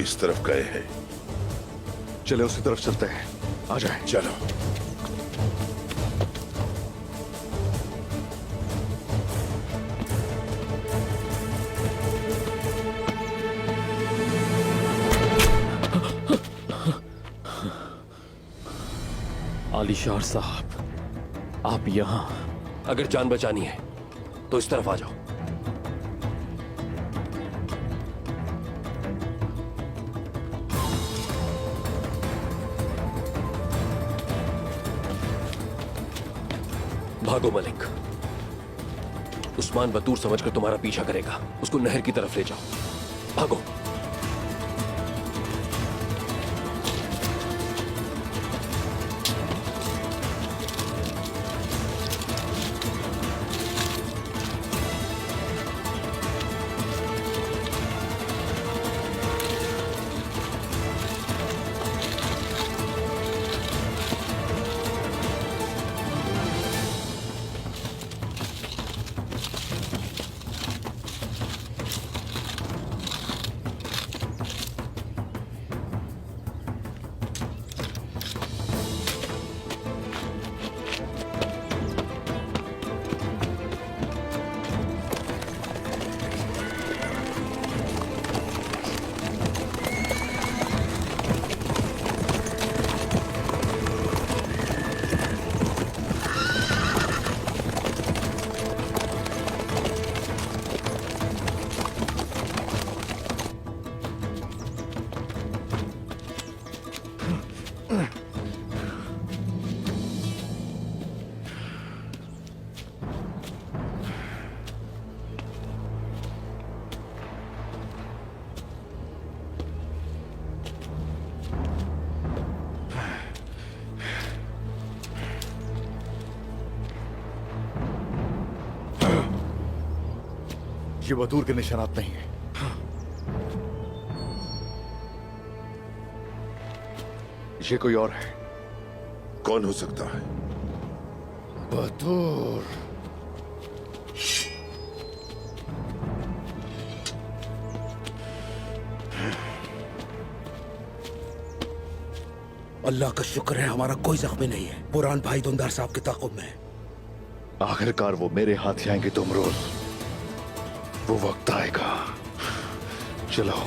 इस तरफ गए हैं। चले उसी तरफ चलते हैं, आ जाए। चलो। आलिशार साहब, आप यहां? अगर जान बचानी है तो इस तरफ आ जाओ। भागो मलिक। उस्मान बतूर समझकर तुम्हारा पीछा करेगा, उसको नहर की तरफ ले जाओ। भागो। ये बतूर के निशानात नहीं है। ये कोई और है। कौन हो सकता है? बतूर। अल्लाह का शुक्र है हमारा कोई जख्मी नहीं है। पुरान भाई दुंदार साहब के ताक़ुब में। आखिरकार वो मेरे हाथ आएंगे तुम रोज। वो वक्त आएगा। चलो।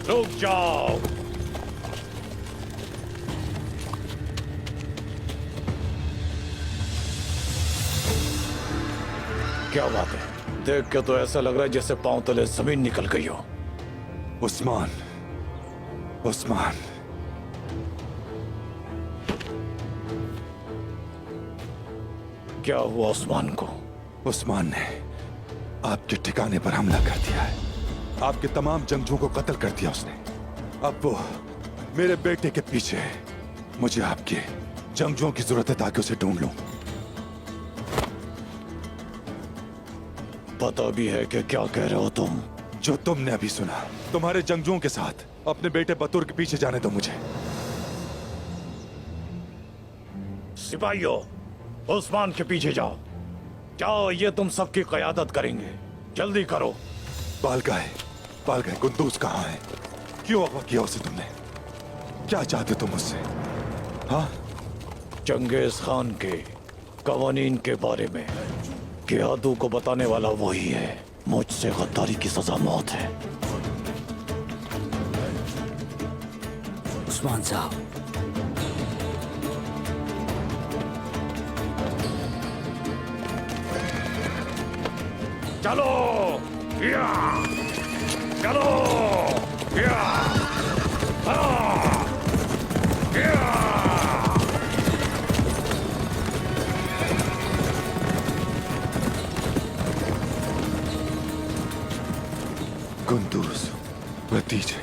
रुक जाओ। क्या बात है? देख के तो ऐसा लग रहा है जैसे पांव तले जमीन निकल गई हो। उस्मान, उस्मान, क्या हुआ उस्मान को? उस्मान ने आपके ठिकाने पर हमला कर दिया है। आपके तमाम जंगजुओं को कत्ल कर दिया उसने। अब वो मेरे बेटे के पीछे है। मुझे आपके जंगजुओं की जरूरत है ताकि उसे ढूंढ लूं। पता भी है कि क्या कह रहे हो तुम? जो तुमने अभी सुना। तुम्हारे जंगजुओं के साथ अपने बेटे बतूर के पीछे जाने दो मुझे। सिपाहियों, उस्मान के पीछे जाओ। जाओ, ये तुम सबकी क़यादत करेंगे। जल्दी करो। पालगाय कुंदूज कहाँ है? क्यों अगवा किया उसे तुमने? क्या चाहते तुम उससे? हाँ? चंगेज खान के कवानीन के बारे में कि आदू को बताने वाला वही है। मुझसे गद्दारी की सजा मौत है। उस्मान साहब, चलो या चलो या कुंदूज, भतीजा,